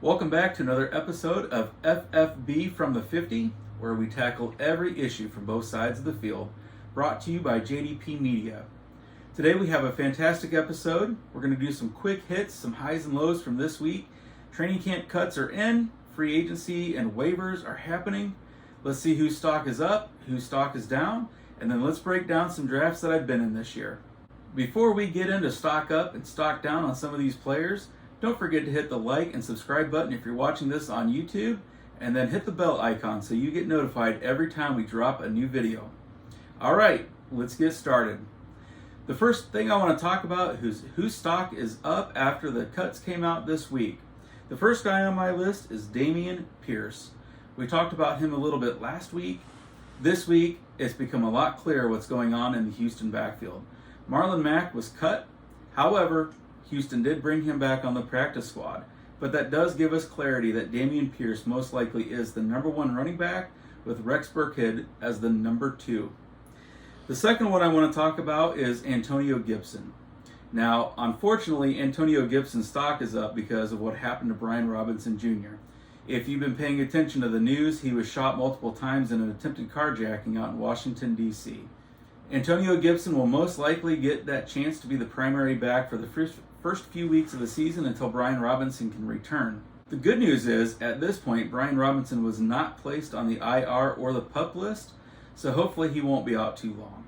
Welcome back to another episode of FFB from the 50, where we tackle every issue from both sides of the field, brought to you by JDP Media. Today we have a fantastic episode. We're going to do some quick hits, some highs and lows from this week. Training camp cuts are in, free agency and waivers are happening. Let's see whose stock is up, whose stock is down, and then let's break down some drafts that I've been in this year. Before we get into stock up and stock down on some of these players, don't forget to hit the like and subscribe button if you're watching this on YouTube, and then hit the bell icon so you get notified every time we drop a new video. All right, let's get started. The first thing I want to talk about is whose stock is up after the cuts came out this week. The first guy on my list is Dameon Pierce. We talked about him a little bit last week. This week, it's become a lot clearer what's going on in the Houston backfield. Marlon Mack was cut. However, Houston did bring him back on the practice squad, but that does give us clarity that Dameon Pierce most likely is the number one running back, with Rex Burkhead as the number 2. The second one I want to talk about is Antonio Gibson. Now, unfortunately, Antonio Gibson's stock is up because of what happened to Brian Robinson Jr. If you've been paying attention to the news, he was shot multiple times in an attempted carjacking out in Washington, D.C. Antonio Gibson will most likely get that chance to be the primary back for the first few weeks of the season until Brian Robinson can return. The good news is, at this point, Brian Robinson was not placed on the IR or the PUP list, so hopefully he won't be out too long.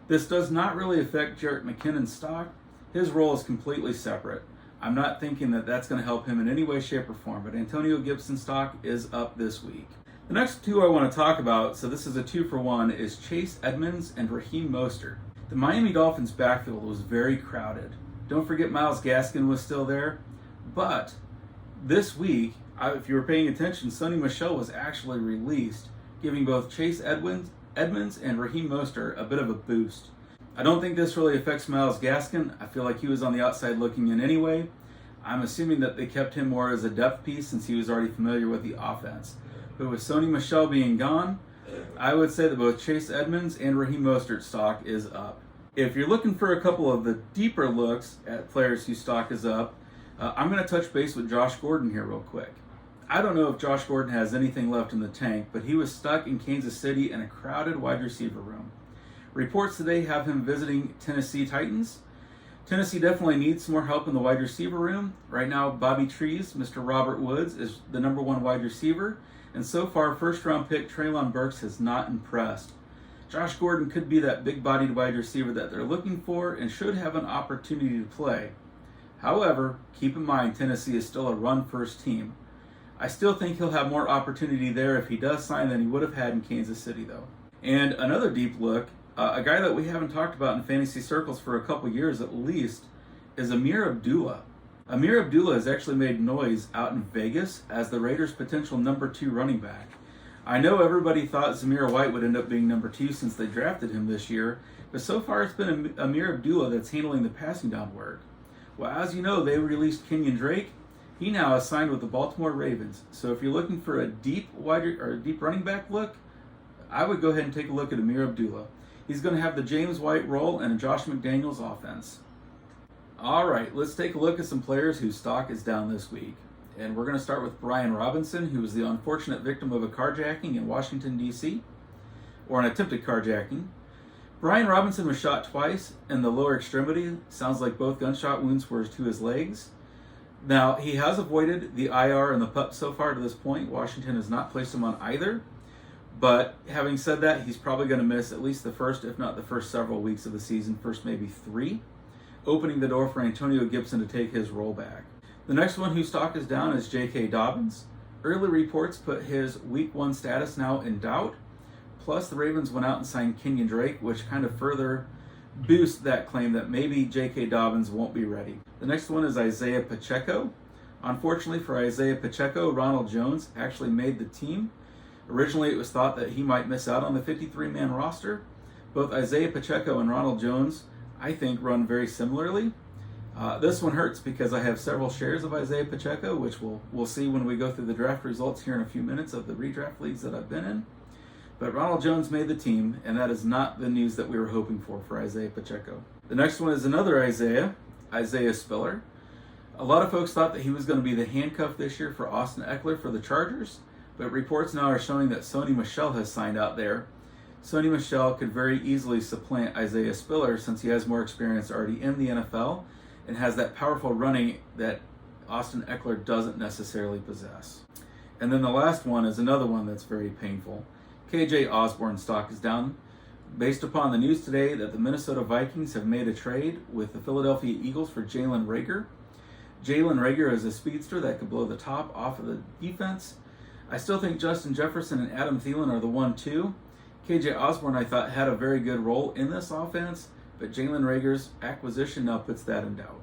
This does not really affect Jerick McKinnon's stock. His role is completely separate. I'm not thinking that that's going to help him in any way, shape, or form, but Antonio Gibson's stock is up this week. The next two I want to talk about, so this is a 2-for-1, is Chase Edmonds and Raheem Mostert. The Miami Dolphins backfield was very crowded. Don't forget Myles Gaskin was still there, but this week, if you were paying attention, Sonny Michel was actually released, giving both Chase Edmonds and Raheem Mostert a bit of a boost. I don't think this really affects Myles Gaskin. I feel like he was on the outside looking in anyway. I'm assuming that they kept him more as a depth piece since he was already familiar with the offense. But with Sonny Michel being gone, I would say that both Chase Edmonds and Raheem Mostert's stock is up. If you're looking for a couple of the deeper looks at players whose stock is up, I'm going to touch base with Josh Gordon here real quick. I don't know if Josh Gordon has anything left in the tank, but he was stuck in Kansas City in a crowded wide receiver room. Reports today have him visiting Tennessee Titans. Tennessee definitely needs some more help in the wide receiver room. Right now, Bobby Trees, Mr. Robert Woods, is the number 1 wide receiver, and so far, first-round pick Treylon Burks has not impressed. Josh Gordon could be that big-bodied wide receiver that they're looking for and should have an opportunity to play. However, keep in mind Tennessee is still a run-first team. I still think he'll have more opportunity there if he does sign than he would have had in Kansas City, though. And another deep look, a guy that we haven't talked about in fantasy circles for a couple years at least, is Ameer Abdullah. Ameer Abdullah has actually made noise out in Vegas as the Raiders' potential number 2 running back. I know everybody thought Zamir White would end up being number 2 since they drafted him this year, but so far it's been Ameer Abdullah that's handling the passing down work. Well, as you know, they released Kenyon Drake. He now is signed with the Baltimore Ravens. So if you're looking for a deep running back look, I would go ahead and take a look at Ameer Abdullah. He's going to have the James White role and a Josh McDaniels offense. All right, let's take a look at some players whose stock is down this week. And we're going to start with Brian Robinson, who was the unfortunate victim of a carjacking in Washington, D.C., or an attempted carjacking. Brian Robinson was shot twice in the lower extremity. Sounds like both gunshot wounds were to his legs. Now, he has avoided the IR and the PUP so far to this point. Washington has not placed him on either. But having said that, he's probably going to miss at least the first, if not the first several weeks of the season, first maybe 3, opening the door for Antonio Gibson to take his role back. The next one whose stock is down is J.K. Dobbins. Early reports put his Week 1 status now in doubt. Plus, the Ravens went out and signed Kenyon Drake, which kind of further boosts that claim that maybe J.K. Dobbins won't be ready. The next one is Isaiah Pacheco. Unfortunately for Isaiah Pacheco, Ronald Jones actually made the team. Originally, it was thought that he might miss out on the 53-man roster. Both Isaiah Pacheco and Ronald Jones, I think, run very similarly. This one hurts because I have several shares of Isaiah Pacheco, which we'll see when we go through the draft results here in a few minutes of the redraft leagues that I've been in. But Ronald Jones made the team, and that is not the news that we were hoping for Isaiah Pacheco. The next one is another Isaiah Spiller. A lot of folks thought that he was going to be the handcuff this year for Austin Eckler for the Chargers, but reports now are showing that Sony Michel has signed out there. Sony Michel could very easily supplant Isaiah Spiller since he has more experience already in the NFL and has that powerful running that Austin Eckler doesn't necessarily possess. And then the last one is another one that's very painful. KJ Osborne's stock is down based upon the news today that the Minnesota Vikings have made a trade with the Philadelphia Eagles for Jalen Reagor. Jalen Reagor is a speedster that could blow the top off of the defense. I still think Justin Jefferson and Adam Thielen are the 1-2. KJ Osborne, I thought, had a very good role in this offense, but Jalen Reagor's acquisition now puts that in doubt.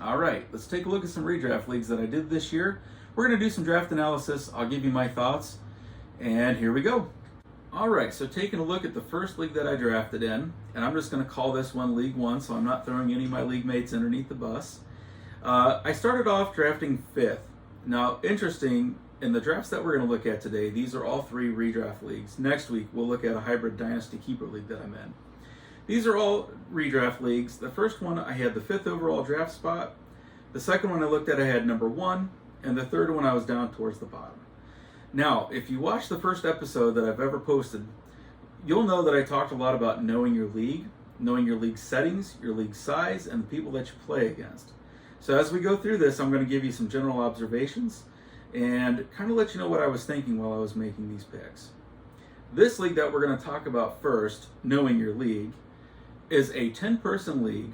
All right, let's take a look at some redraft leagues that I did this year. We're going to do some draft analysis. I'll give you my thoughts, and here we go. All right, so taking a look at the first league that I drafted in, and I'm just going to call this one League 1, so I'm not throwing any of my league mates underneath the bus. I started off drafting 5th. Now, interesting, in the drafts that we're going to look at today, these are all 3 redraft leagues. Next week, we'll look at a hybrid dynasty keeper league that I'm in. These are all redraft leagues. The first one, I had the 5th overall draft spot. The second one I looked at, I had number 1. And the third one, I was down towards the bottom. Now, if you watch the first episode that I've ever posted, you'll know that I talked a lot about knowing your league settings, your league size, and the people that you play against. So as we go through this, I'm going to give you some general observations and kind of let you know what I was thinking while I was making these picks. This league that we're going to talk about first, knowing your league, is a 10-person league.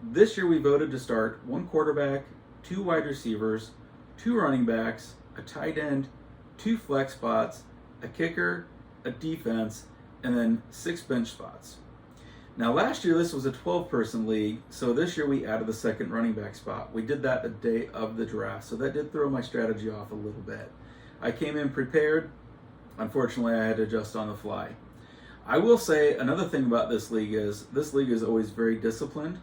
This year we voted to start 1 quarterback, 2 wide receivers, 2 running backs, a tight end, 2 flex spots, a kicker, a defense, and then 6 bench spots. Now last year this was a 12-person league, so this year we added the second running back spot. We did that the day of the draft, so that did throw my strategy off a little bit. I came in prepared. Unfortunately, I had to adjust on the fly. I will say another thing about this league is always very disciplined.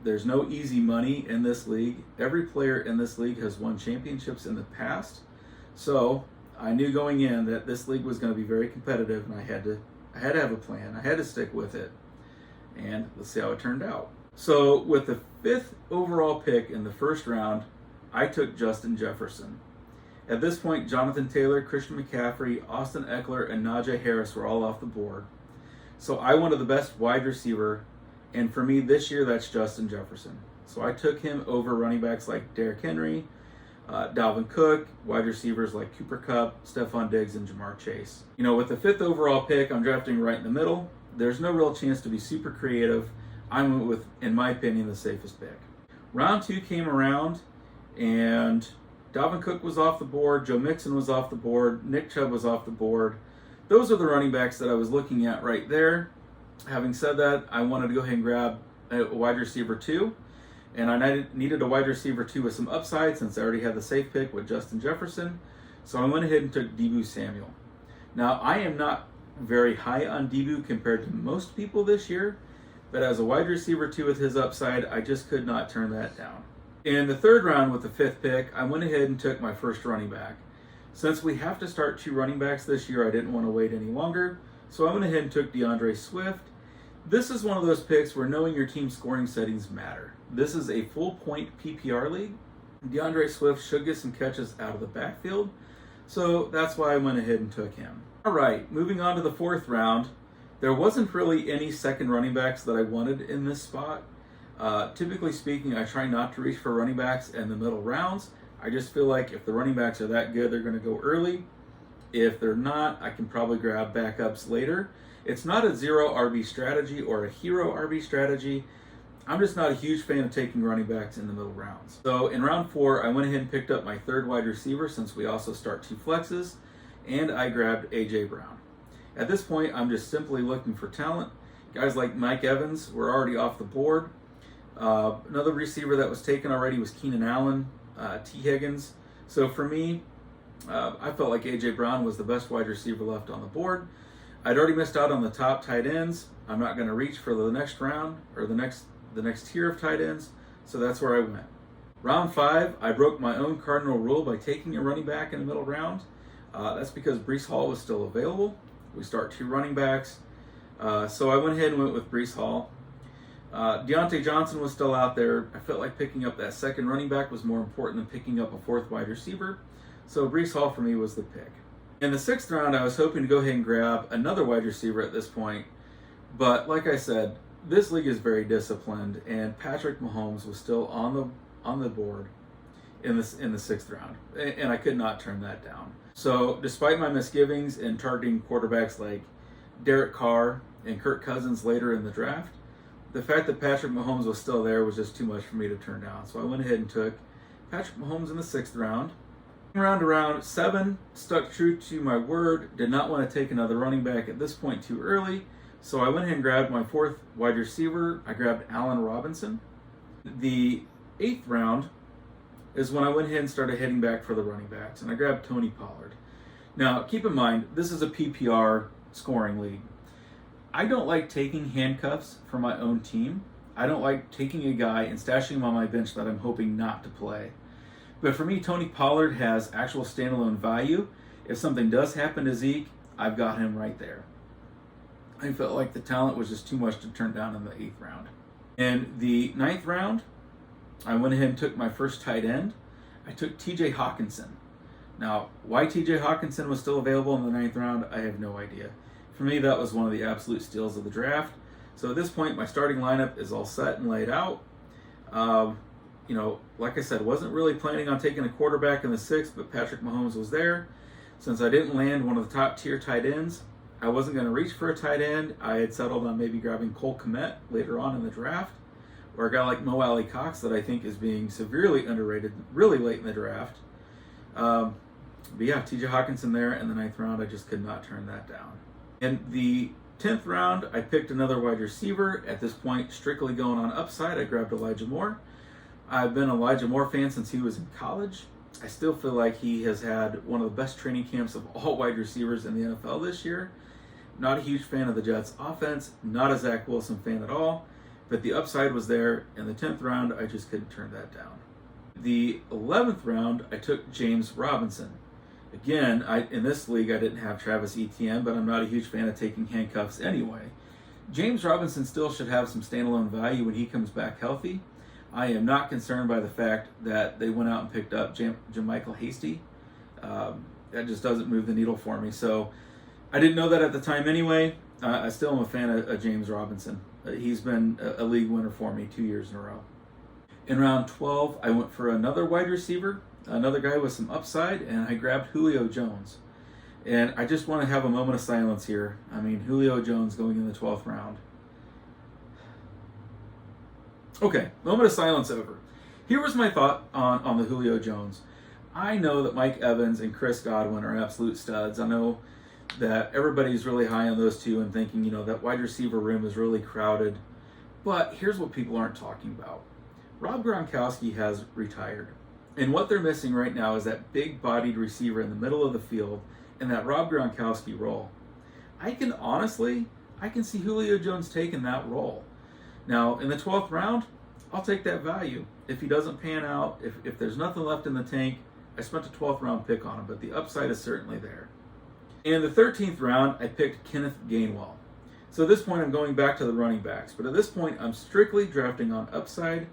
There's no easy money in this league. Every player in this league has won championships in the past. So I knew going in that this league was going to be very competitive, and I had to have a plan. I had to stick with it. And let's see how it turned out. So with the 5th overall pick in the first round, I took Justin Jefferson. At this point, Jonathan Taylor, Christian McCaffrey, Austin Eckler, and Najee Harris were all off the board. So I wanted the best wide receiver, and for me this year, that's Justin Jefferson. So I took him over running backs like Derrick Henry, Dalvin Cook, wide receivers like Cooper Kupp, Stephon Diggs, and Jamar Chase. You know, with the 5th overall pick, I'm drafting right in the middle. There's no real chance to be super creative. I went with, in my opinion, the safest pick. Round 2 came around, and Dalvin Cook was off the board, Joe Mixon was off the board, Nick Chubb was off the board. Those are the running backs that I was looking at right there. Having said that, I wanted to go ahead and grab a wide receiver 2, and I needed a wide receiver 2 with some upside since I already had the safe pick with Justin Jefferson. So I went ahead and took Deebo Samuel. Now, I am not very high on Deebo compared to most people this year, but as a wide receiver 2 with his upside, I just could not turn that down. In the 3rd round with the 5th pick, I went ahead and took my first running back. Since we have to start 2 running backs this year, I didn't want to wait any longer, so I went ahead and took DeAndre Swift. This is one of those picks where knowing your team's scoring settings matter. This is a full point PPR league. DeAndre Swift should get some catches out of the backfield, so that's why I went ahead and took him. All right, moving on to the 4th round. There wasn't really any second running backs that I wanted in this spot. Typically speaking, I try not to reach for running backs in the middle rounds. I just feel like if the running backs are that good, they're going to go early. If they're not, I can probably grab backups later. It's not a 0 RB strategy or a hero RB strategy. I'm just not a huge fan of taking running backs in the middle rounds. So in round 4, I went ahead and picked up my 3rd wide receiver since we also start 2 flexes, and I grabbed A.J. Brown. At this point, I'm just simply looking for talent. Guys like Mike Evans were already off the board. Another receiver that was taken already was Keenan Allen, T. Higgins. So for me, I felt like A.J. Brown was the best wide receiver left on the board. I'd already missed out on the top tight ends. I'm not going to reach for the next round or the next tier of tight ends, so that's where I went. Round 5, I broke my own cardinal rule by taking a running back in the middle round. That's because Breece Hall was still available. We start 2 running backs. So I went ahead and went with Breece Hall. Deontay Johnson was still out there. I felt like picking up that second running back was more important than picking up a fourth wide receiver. So Breece Hall for me was the pick. In the 6th round, I was hoping to go ahead and grab another wide receiver at this point. But like I said, this league is very disciplined, and Patrick Mahomes was still on the board in the 6th round, and I could not turn that down. So despite my misgivings in targeting quarterbacks like Derek Carr and Kirk Cousins later in the draft, the fact that Patrick Mahomes was still there was just too much for me to turn down. So I went ahead and took Patrick Mahomes in the 6th round. Around to round 7, stuck true to my word, did not want to take another running back at this point too early, so I went ahead and grabbed my 4th wide receiver. I grabbed Allen Robinson. The 8th round is when I went ahead and started heading back for the running backs, and I grabbed Tony Pollard. Now, keep in mind, this is a PPR scoring league. I don't like taking handcuffs for my own team. I don't like taking a guy and stashing him on my bench that I'm hoping not to play. But for me, Tony Pollard has actual standalone value. If something does happen to Zeke, I've got him right there. I felt like the talent was just too much to turn down in the 8th round. In the 9th round, I went ahead and took my first tight end. I took TJ Hawkinson. Now, why TJ Hawkinson was still available in the 9th round, I have no idea. For me, that was one of the absolute steals of the draft. So at this point, my starting lineup is all set and laid out. Like I said, wasn't really planning on taking a quarterback in the 6th, but Patrick Mahomes was there. Since I didn't land one of the top tier tight ends, I wasn't going to reach for a tight end. I had settled on maybe grabbing Cole Kmet later on in the draft, or a guy like Mo Alley Cox that I think is being severely underrated really late in the draft. But yeah, TJ Hawkinson there in the 9th round. I just could not turn that down. In the 10th round, I picked another wide receiver. At this point, strictly going on upside, I grabbed Elijah Moore. I've been an Elijah Moore fan since he was in college. I still feel like he has had one of the best training camps of all wide receivers in the NFL this year. Not a huge fan of the Jets' offense, not a Zach Wilson fan at all, but the upside was there. In the 10th round, I just couldn't turn that down. The 11th round, I took James Robinson. Again, in this league, I didn't have Travis Etienne, but I'm not a huge fan of taking handcuffs anyway. James Robinson still should have some standalone value when he comes back healthy. I am not concerned by the fact that they went out and picked up Jermichael Hasty. That just doesn't move the needle for me. So I didn't know that at the time anyway. I still am a fan of James Robinson. He's been a league winner for me 2 years in a row. In round 12, I went for another wide receiver, another guy with some upside, and I grabbed Julio Jones. And I just want to have a moment of silence here. I mean, Julio Jones going in the 12th round. Okay, moment of silence over. Here was my thought on the Julio Jones. I know that Mike Evans and Chris Godwin are absolute studs. I know that everybody's really high on those two and thinking, that wide receiver room is really crowded. But here's what people aren't talking about. Rob Gronkowski has retired. And what they're missing right now is that big-bodied receiver in the middle of the field and that Rob Gronkowski role. I can see Julio Jones taking that role. Now, in the 12th round, I'll take that value. If he doesn't pan out, if there's nothing left in the tank, I spent a 12th round pick on him, but the upside is certainly there. In the 13th round, I picked Kenneth Gainwell. So at this point, I'm going back to the running backs, but at this point, I'm strictly drafting on upside.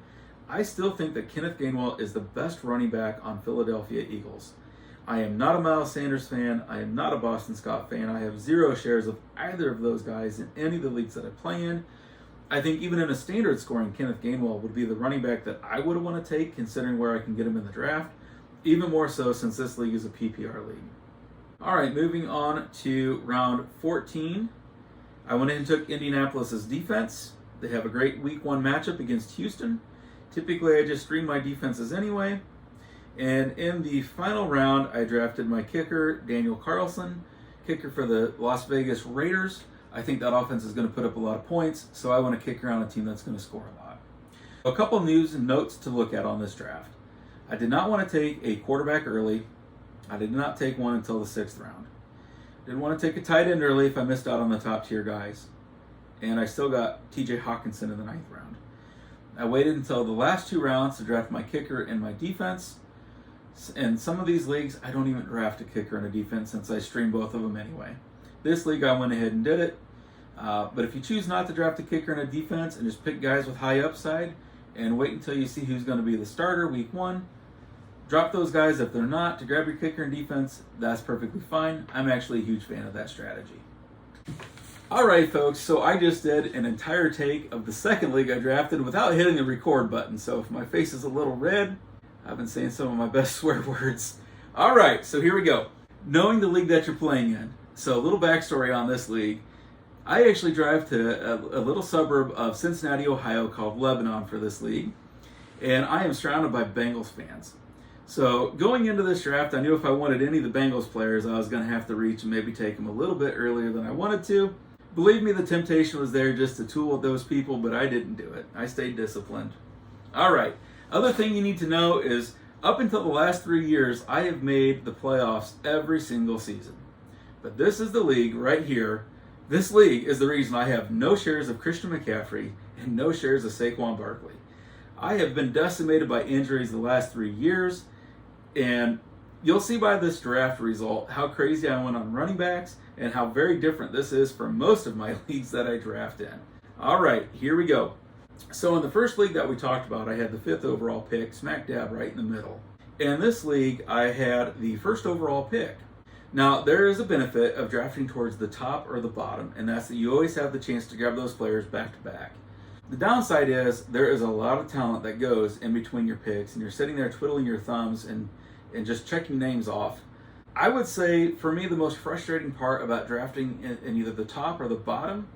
I still think that Kenneth Gainwell is the best running back on Philadelphia Eagles. I am not a Miles Sanders fan. I am not a Boston Scott fan. I have 0 shares of either of those guys in any of the leagues that I play in. I think even in a standard scoring, Kenneth Gainwell would be the running back that I would want to take, considering where I can get him in the draft. Even more so since this league is a PPR league. All right, moving on to round 14. I went in and took Indianapolis's defense. They have a great week 1 matchup against Houston. Typically, I just stream my defenses anyway. And in the final round, I drafted my kicker, Daniel Carlson, kicker for the Las Vegas Raiders. I think that offense is going to put up a lot of points, so I want to kick around a team that's going to score a lot. A couple news and notes to look at on this draft. I did not want to take a quarterback early. I did not take one until the 6th round. Didn't want to take a tight end early if I missed out on the top tier guys. And I still got TJ Hawkinson in the 9th round. I waited until the last 2 rounds to draft my kicker and my defense. In some of these leagues, I don't even draft a kicker and a defense since I stream both of them anyway. This league, I went ahead and did it. But if you choose not to draft a kicker and a defense and just pick guys with high upside and wait until you see who's going to be the starter week 1, drop those guys if they're not to grab your kicker and defense. That's perfectly fine. I'm actually a huge fan of that strategy. All right, folks, so I just did an entire take of the second league I drafted without hitting the record button. So if my face is a little red, I've been saying some of my best swear words. All right, so here we go. Knowing the league that you're playing in. So a little backstory on this league. I actually drive to a little suburb of Cincinnati, Ohio called Lebanon for this league. And I am surrounded by Bengals fans. So going into this draft, I knew if I wanted any of the Bengals players, I was going to have to reach and maybe take them a little bit earlier than I wanted to. Believe me, the temptation was there just to tool with those people, but I didn't do it. I stayed disciplined. All right. Other thing you need to know is up until the last 3 years, I have made the playoffs every single season. But this is the league right here. This league is the reason I have no shares of Christian McCaffrey and no shares of Saquon Barkley. I have been decimated by injuries the last 3 years, and you'll see by this draft result how crazy I went on running backs and how very different this is from most of my leagues that I draft in. All right, here we go. So in the first league that we talked about, I had the 5th overall pick, smack dab right in the middle. In this league, I had the 1st overall pick. Now, there is a benefit of drafting towards the top or the bottom, and that's that you always have the chance to grab those players back to back. The downside is there is a lot of talent that goes in between your picks, and you're sitting there twiddling your thumbs and just checking names off. I would say, for me, the most frustrating part about drafting in either the top or the bottom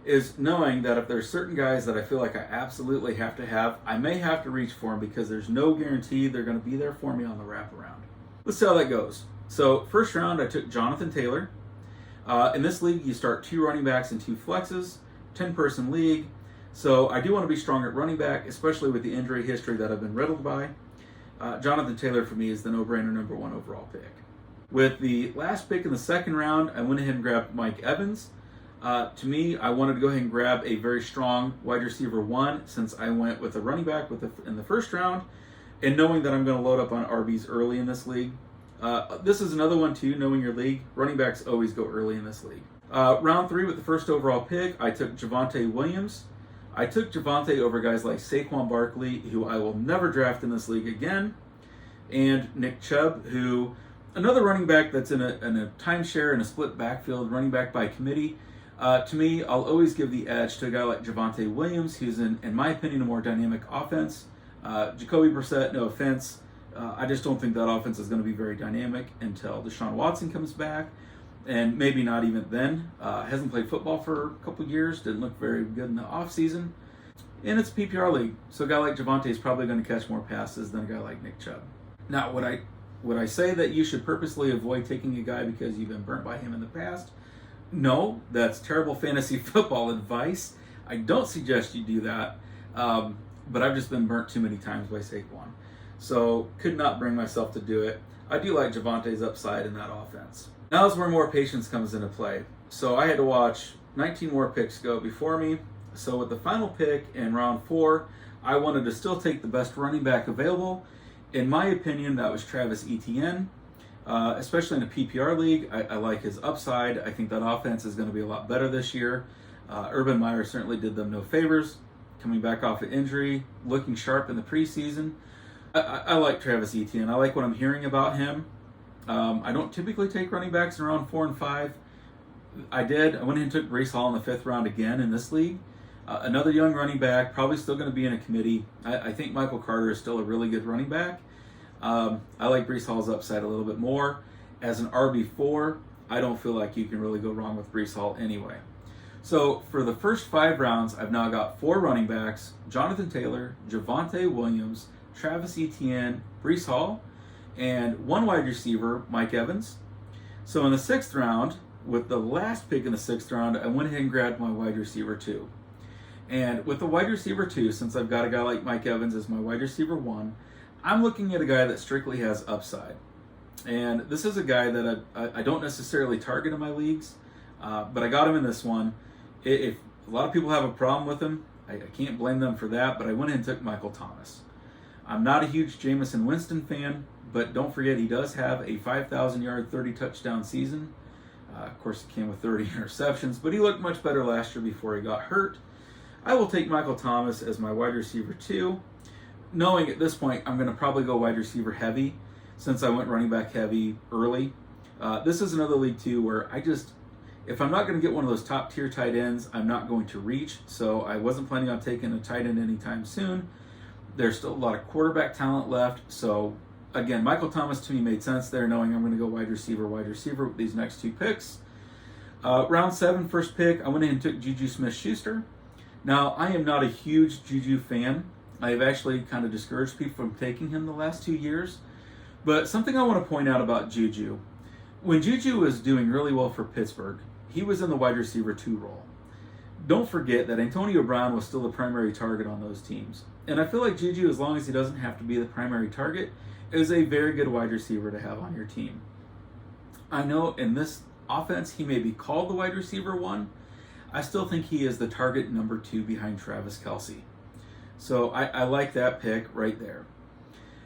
is knowing that if there's certain guys that I feel like I absolutely have to have, I may have to reach for them because there's no guarantee they're going to be there for me on the wraparound. Let's see how that goes. So, first round, I took Jonathan Taylor. In this league, you start 2 running backs and 2 flexes, 10-person league. So, I do want to be strong at running back, especially with the injury history that I've been riddled by. Jonathan Taylor, for me, is the no-brainer number 1 overall pick. With the last pick in the 2nd round, I went ahead and grabbed Mike Evans. To me, I wanted to go ahead and grab a very strong wide receiver 1 since I went with a running back in the 1st round, and knowing that I'm going to load up on RBs early in this league. This is another one too, knowing your league. Running backs always go early in this league. Round 3 with the 1st overall pick, I took Javonte Williams. I took Javonte over guys like Saquon Barkley, who I will never draft in this league again, and Nick Chubb, who another running back that's in a timeshare in a split backfield, running back by committee. To me, I'll always give the edge to a guy like Javonte Williams, who's in my opinion, a more dynamic offense. Jacoby Brissett, no offense. I just don't think that offense is going to be very dynamic until Deshaun Watson comes back, and maybe not even then. Hasn't played football for a couple years, didn't look very good in the offseason. And it's a PPR league, so a guy like Javonte is probably going to catch more passes than a guy like Nick Chubb. Now, would I say that you should purposely avoid taking a guy because you've been burnt by him in the past? No, that's terrible fantasy football advice. I don't suggest you do that, but I've just been burnt too many times by Saquon. So, could not bring myself to do it. I do like Javonte's upside in that offense. Now is where more patience comes into play. So I had to watch 19 more picks go before me. So with the final pick in round 4, I wanted to still take the best running back available. In my opinion, that was Travis Etienne. Especially in a PPR league, I like his upside. I think that offense is going to be a lot better this year. Urban Meyer certainly did them no favors. Coming back off an injury, looking sharp in the preseason. I like Travis Etienne. I like what I'm hearing about him. I don't typically take running backs in round 4 and 5. I went ahead and took Breece Hall in the 5th round again in this league. Another young running back, probably still going to be in a committee. I think Michael Carter is still a really good running back. I like Breece Hall's upside a little bit more. As an RB4, I don't feel like you can really go wrong with Breece Hall anyway. So for the first 5 rounds, I've now got 4 running backs: Jonathan Taylor, Javonte Williams, Travis Etienne, Breece Hall, and 1 wide receiver, Mike Evans. So in the 6th round, with the last pick in the 6th round, I went ahead and grabbed my wide receiver 2. And with the wide receiver 2, since I've got a guy like Mike Evans as my wide receiver 1, I'm looking at a guy that strictly has upside. And this is a guy that I don't necessarily target in my leagues, but I got him in this one. If a lot of people have a problem with him, I can't blame them for that, but I went ahead and took Michael Thomas. I'm not a huge Jameis Winston fan, but don't forget he does have a 5,000-yard, 30-touchdown season. Of course, he came with 30 interceptions, but he looked much better last year before he got hurt. I will take Michael Thomas as my wide receiver 2, knowing at this point I'm going to probably go wide receiver heavy since I went running back heavy early. This is another league too where if I'm not going to get one of those top tier tight ends, I'm not going to reach. So I wasn't planning on taking a tight end anytime soon. There's still a lot of quarterback talent left. So again, Michael Thomas to me made sense there, knowing I'm going to go wide receiver with these next 2 picks. Round 7, first pick, I went ahead and took Juju Smith-Schuster. Now, I am not a huge Juju fan. I have actually kind of discouraged people from taking him the last 2 years. But something I want to point out about Juju, when Juju was doing really well for Pittsburgh, he was in the wide receiver 2 role. Don't forget that Antonio Brown was still the primary target on those teams. And I feel like Juju, as long as he doesn't have to be the primary target, is a very good wide receiver to have on your team. I know in this offense he may be called the wide receiver 1. I still think he is the target number 2 behind Travis Kelce. So I like that pick right there.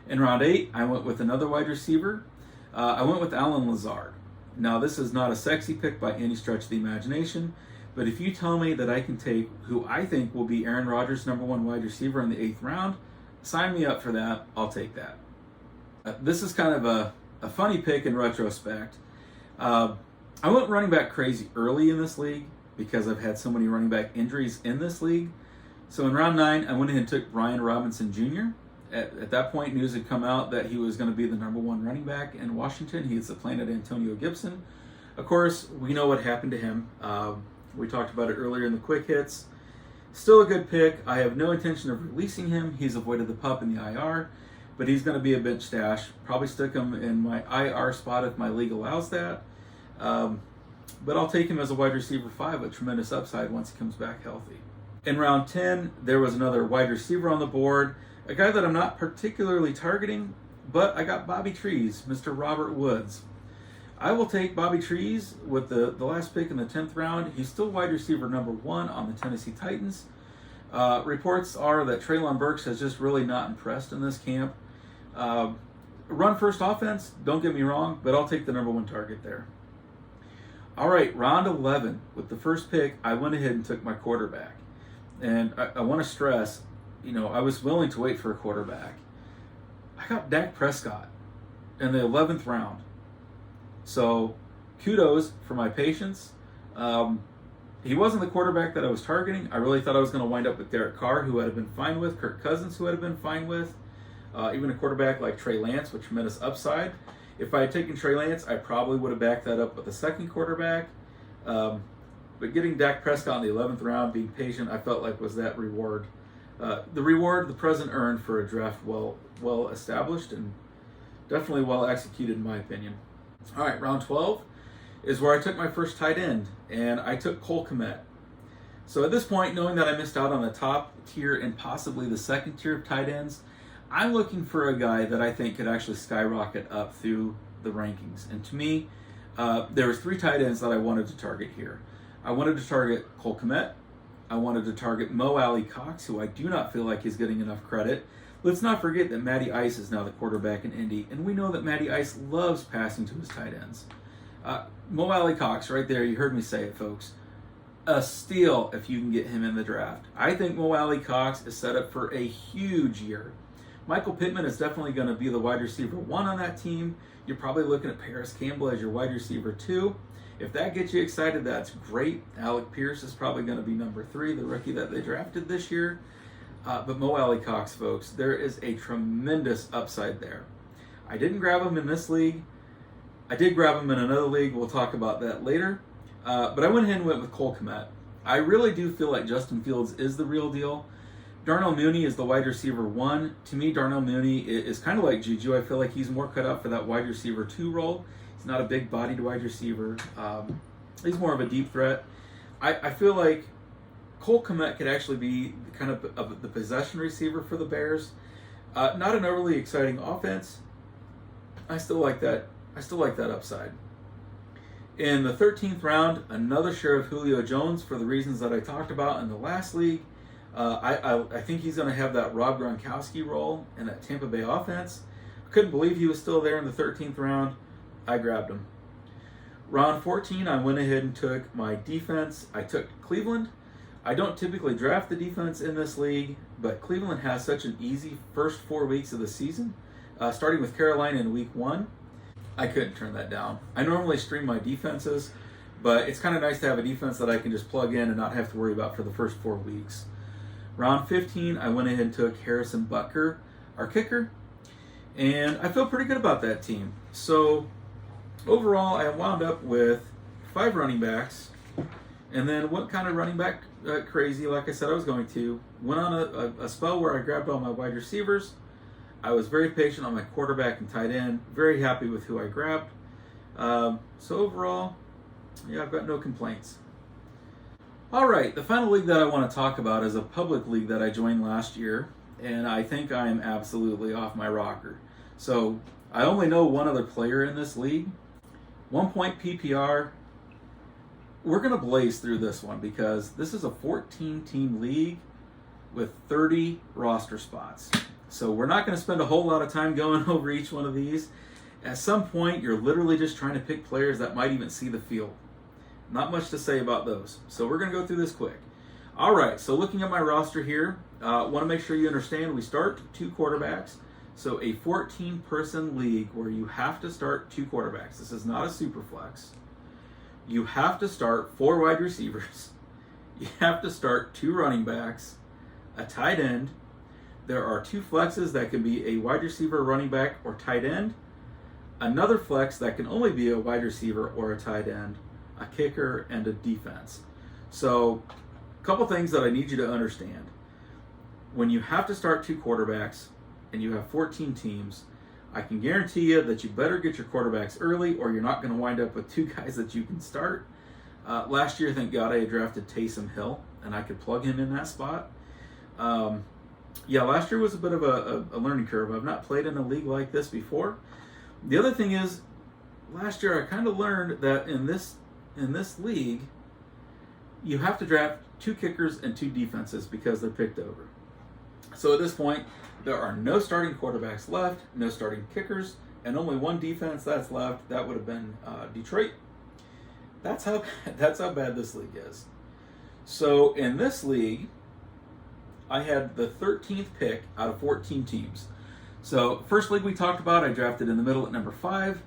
In round 8, I went with another wide receiver. I went with Allen Lazard. Now, this is not a sexy pick by any stretch of the imagination, but if you tell me that I can take who I think will be Aaron Rodgers' number 1 wide receiver in the 8th round, sign me up for that. I'll take that. This is kind of a funny pick in retrospect. I went running back crazy early in this league because I've had so many running back injuries in this league. So in round 9, I went ahead and took Brian Robinson Jr. At that point, news had come out that he was going to be the number 1 running back in Washington. He had supplanted Antonio Gibson. Of course, we know what happened to him. We talked about it earlier in the quick hits. Still a good pick. I have no intention of releasing him. He's avoided the PUP and the IR, but he's going to be a bench stash. Probably stick him in my IR spot if my league allows that. But I'll take him as a wide receiver 5 with tremendous upside once he comes back healthy. In round 10, there was another wide receiver on the board, a guy that I'm not particularly targeting, but I got Bobby Trees, Mr. Robert Woods. I will take Bobby Trees with the last pick in the 10th round. He's still wide receiver number 1 on the Tennessee Titans. Reports are that Treylon Burks has just really not impressed in this camp. Run first offense, don't get me wrong, but I'll take the number 1 target there. All right, round 11, with the first pick, I went ahead and took my quarterback. And I want to stress, I was willing to wait for a quarterback. I got Dak Prescott in the 11th round. So kudos for my patience. He wasn't the quarterback that I was targeting. I really thought I was going to wind up with Derek Carr, who I'd have been fine with, Kirk Cousins, who I'd have been fine with, even a quarterback like Trey Lance with tremendous upside. If I had taken Trey Lance, I probably would have backed that up with a second quarterback. But getting Dak Prescott in the 11th round, being patient, I felt like was that reward. The reward the president earned for a draft well established and definitely well executed in my opinion. All right, round 12 is where I took my first tight end, and I took Cole Kmet. So at this point, knowing that I missed out on the top tier and possibly the second tier of tight ends, I'm looking for a guy that I think could actually skyrocket up through the rankings. And to me, there was 3 tight ends that I wanted to target here. I wanted to target Cole Kmet. I wanted to target Mo Alley Cox, who I do not feel like is getting enough credit. Let's not forget that Matty Ice is now the quarterback in Indy, and we know that Matty Ice loves passing to his tight ends. Mo Alley Cox, right there, you heard me say it, folks. A steal if you can get him in the draft. I think Mo Alley Cox is set up for a huge year. Michael Pittman is definitely going to be the wide receiver 1 on that team. You're probably looking at Paris Campbell as your wide receiver 2. If that gets you excited, that's great. Alec Pierce is probably going to be number 3, the rookie that they drafted this year. But Mo Alley Cox, folks, there is a tremendous upside there. I didn't grab him in this league. I did grab him in another league. We'll talk about that later. But I went ahead and went with Cole Kmet. I really do feel like Justin Fields is the real deal. Darnell Mooney is the wide receiver 1. To me, Darnell Mooney is kind of like Juju. I feel like he's more cut out for that wide receiver 2 role. He's not a big-bodied wide receiver. He's more of a deep threat. I feel like Cole Kmet could actually be kind of the possession receiver for the Bears. Not an overly exciting offense. I still like that upside. In the 13th round, another share of Julio Jones for the reasons that I talked about in the last league. I think he's going to have that Rob Gronkowski role in that Tampa Bay offense. I couldn't believe he was still there in the 13th round. I grabbed him. Round 14, I went ahead and took my defense. I took Cleveland. I don't typically draft the defense in this league, but Cleveland has such an easy first 4 weeks of the season, starting with Carolina in week 1. I couldn't turn that down. I normally stream my defenses, but it's kind of nice to have a defense that I can just plug in and not have to worry about for the first 4 weeks. Round 15, I went ahead and took Harrison Butker, our kicker, and I feel pretty good about that team. So overall, I wound up with 5 running backs, and then went kind of running back crazy, like I said I was going to. Went on a spell where I grabbed all my wide receivers. I was very patient on my quarterback and tight end. Very happy with who I grabbed. So overall, yeah, I've got no complaints. All right, the final league that I want to talk about is a public league that I joined last year, and I think I am absolutely off my rocker. So I only know one other player in this league. 1 point PPR. We're going to blaze through this one because this is a 14-team league with 30 roster spots. So we're not going to spend a whole lot of time going over each one of these. At some point, you're literally just trying to pick players that might even see the field. Not much to say about those. So we're going to go through this quick. All right, so looking at my roster here, want to make sure you understand we start 2 quarterbacks. So a 14-person league where you have to start 2 quarterbacks. This is not a super flex. You have to start 4 wide receivers. You have to start 2 running backs, a tight end. There are 2 flexes that can be a wide receiver, running back, or tight end. Another flex that can only be a wide receiver or a tight end, a kicker, and a defense. So a couple things that I need you to understand. When you have to start 2 quarterbacks and you have 14 teams, I can guarantee you that you better get your quarterbacks early or you're not going to wind up with 2 guys that you can start. Last year, thank God, I had drafted Taysom Hill, and I could plug him in that spot. Yeah, last year was a bit of a learning curve. I've not played in a league like this before. The other thing is, last year I kind of learned that in this league, you have to draft 2 kickers and 2 defenses because they're picked over. So at this point, there are no starting quarterbacks left, no starting kickers, and only 1 defense that's left. That would have been Detroit. That's how bad this league is. So in this league, I had the 13th pick out of 14 teams. So first league we talked about, I drafted in the middle at number 5.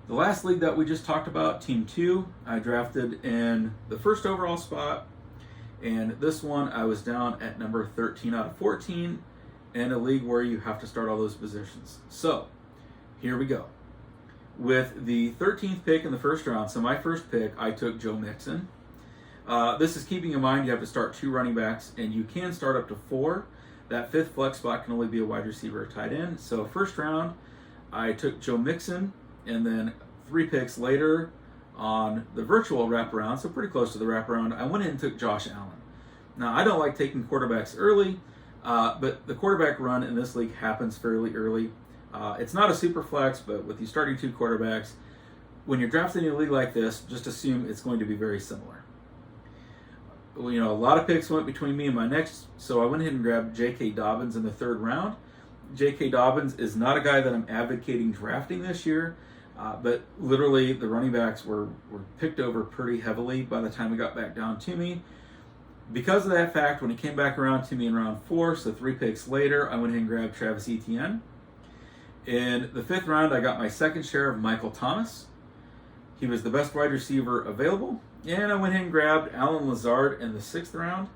The last league that we just talked about, Team 2, I drafted in the first overall spot. And this one, I was down at number 13 out of 14 in a league where you have to start all those positions. So here we go. With the 13th pick in the first round, so my first pick, I took Joe Mixon. This is keeping in mind you have to start 2 running backs, and you can start up to 4. That 5th flex spot can only be a wide receiver or tight end. So first round, I took Joe Mixon, and then 3 picks later on the virtual wraparound, so pretty close to the wraparound, I went in and took Josh Allen. Now, I don't like taking quarterbacks early, but the quarterback run in this league happens fairly early. It's not a super flex, but with you starting 2 quarterbacks, when you're drafting in a league like this, just assume it's going to be very similar. Well, a lot of picks went between me and my next, so I went ahead and grabbed J.K. Dobbins in the 3rd round. J.K. Dobbins is not a guy that I'm advocating drafting this year, but literally the running backs were picked over pretty heavily by the time it got back down to me. Because of that fact, when it came back around to me in round 4, so 3 picks later, I went ahead and grabbed Travis Etienne. In the 5th round, I got my 2nd share of Michael Thomas. He was the best wide receiver available. And I went ahead and grabbed Alan Lazard in the 6th round.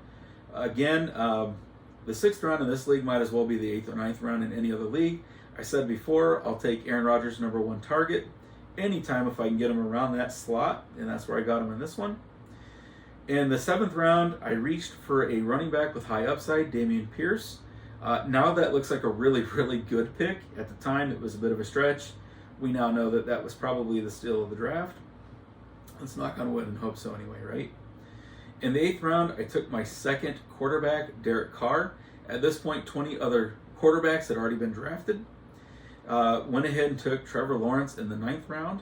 Again, the 6th round in this league might as well be the 8th or 9th round in any other league. I said before, I'll take Aaron Rodgers' number 1 target anytime if I can get him around that slot, and that's where I got him in this one. In the 7th round, I reached for a running back with high upside, Dameon Pierce. Now that looks like a really, really good pick. At the time, it was a bit of a stretch. We now know that that was probably the steal of the draft. Let's knock on wood and hope so anyway, right? In the 8th round, I took my 2nd quarterback, Derek Carr. At this point, 20 other quarterbacks had already been drafted. Went ahead and took Trevor Lawrence in the 9th round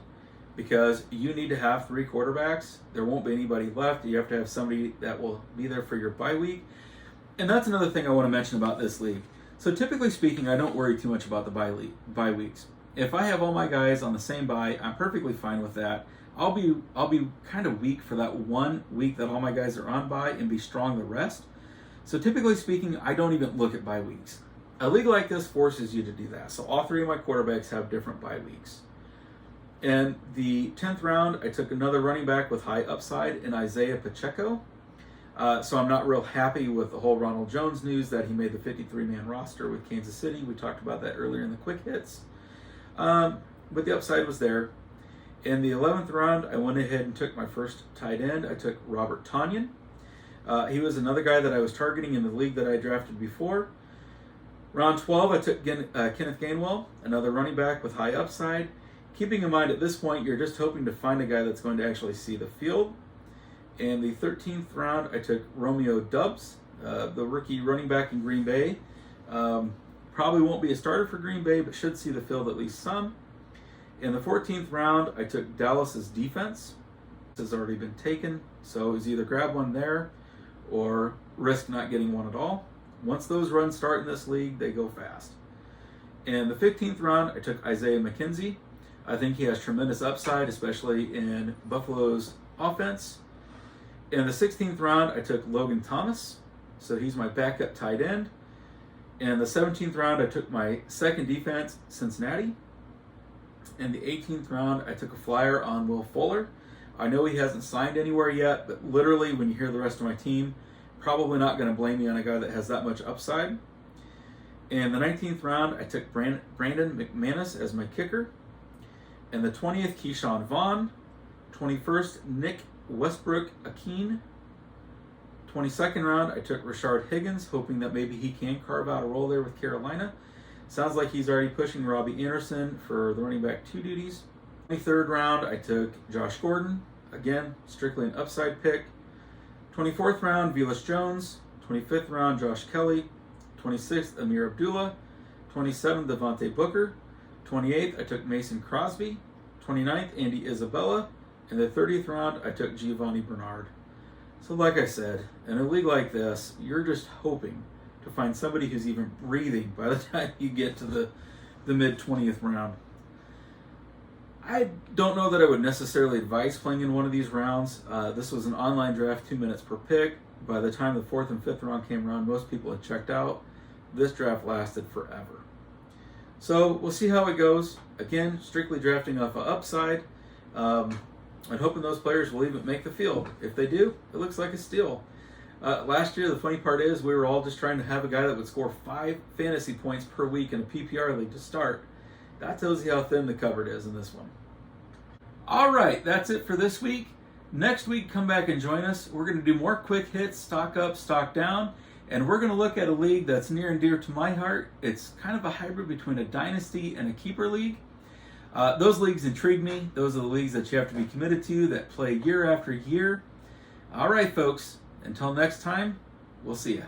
because you need to have 3 quarterbacks. There won't be anybody left. You have to have somebody that will be there for your bye week. And that's another thing I want to mention about this league. So typically speaking, I don't worry too much about the bye weeks. If I have all my guys on the same bye, I'm perfectly fine with that. I'll be kind of weak for that 1 week that all my guys are on bye and be strong the rest. So typically speaking, I don't even look at bye weeks. A league like this forces you to do that. So all 3 of my quarterbacks have different bye weeks. In the 10th round, I took another running back with high upside in Isaiah Pacheco. So I'm not real happy with the whole Ronald Jones news that he made the 53-man roster with Kansas City. We talked about that earlier in the quick hits. But the upside was there. In the 11th round, I went ahead and took my first tight end. I took Robert Tonyan. He was another guy that I was targeting in the league that I drafted before. Round 12, I took Kenneth Gainwell, another running back with high upside. Keeping in mind at this point, you're just hoping to find a guy that's going to actually see the field. In the 13th round, I took Romeo Doubs, the rookie running back in Green Bay. Probably won't be a starter for Green Bay, but should see the field at least some. In the 14th round, I took Dallas's defense. This has already been taken, so it was either grab one there or risk not getting one at all. Once those runs start in this league, they go fast. In the 15th round, I took Isaiah McKenzie. I think he has tremendous upside, especially in Buffalo's offense. In the 16th round, I took Logan Thomas, so he's my backup tight end. In the 17th round, I took my second defense, Cincinnati. In the 18th round, I took a flyer on Will Fuller. I know he hasn't signed anywhere yet, but literally when you hear the rest of my team, probably not going to blame me on a guy that has that much upside. In the 19th round, I took Brandon McManus as my kicker. In the 20th, Keyshawn Vaughn. 21st, Nick Westbrook-Akeen. 22nd round, I took Rashard Higgins, hoping that maybe he can carve out a role there with Carolina. Sounds like he's already pushing Robbie Anderson for the running back 2 duties. 23rd round, I took Josh Gordon. Again, strictly an upside pick. 24th round, Velus Jones. 25th round, Josh Kelly. 26th, Amir Abdullah. 27th, Devontae Booker. 28th, I took Mason Crosby. 29th, Andy Isabella. In the 30th round, I took Giovanni Bernard. So like I said, in a league like this, you're just hoping to find somebody who's even breathing by the time you get to the mid-20th round. I don't know that I would necessarily advise playing in one of these rounds. This was an online draft, 2 minutes per pick. By the time the 4th and 5th round came around, most people had checked out. This draft lasted forever. So we'll see how it goes. Again, strictly drafting off of upside. And hoping those players will even make the field. If they do, it looks like a steal. Last year, the funny part is we were all just trying to have a guy that would score 5 fantasy points per week in a PPR league to start. That tells you how thin the cupboard is in this one. All right, that's it for this week. Next week, come back and join us. We're going to do more quick hits, stock up, stock down, and we're going to look at a league that's near and dear to my heart. It's kind of a hybrid between a dynasty and a keeper league. Those leagues intrigue me. Those are the leagues that you have to be committed to, that play year after year. All right, folks. Until next time, we'll see ya.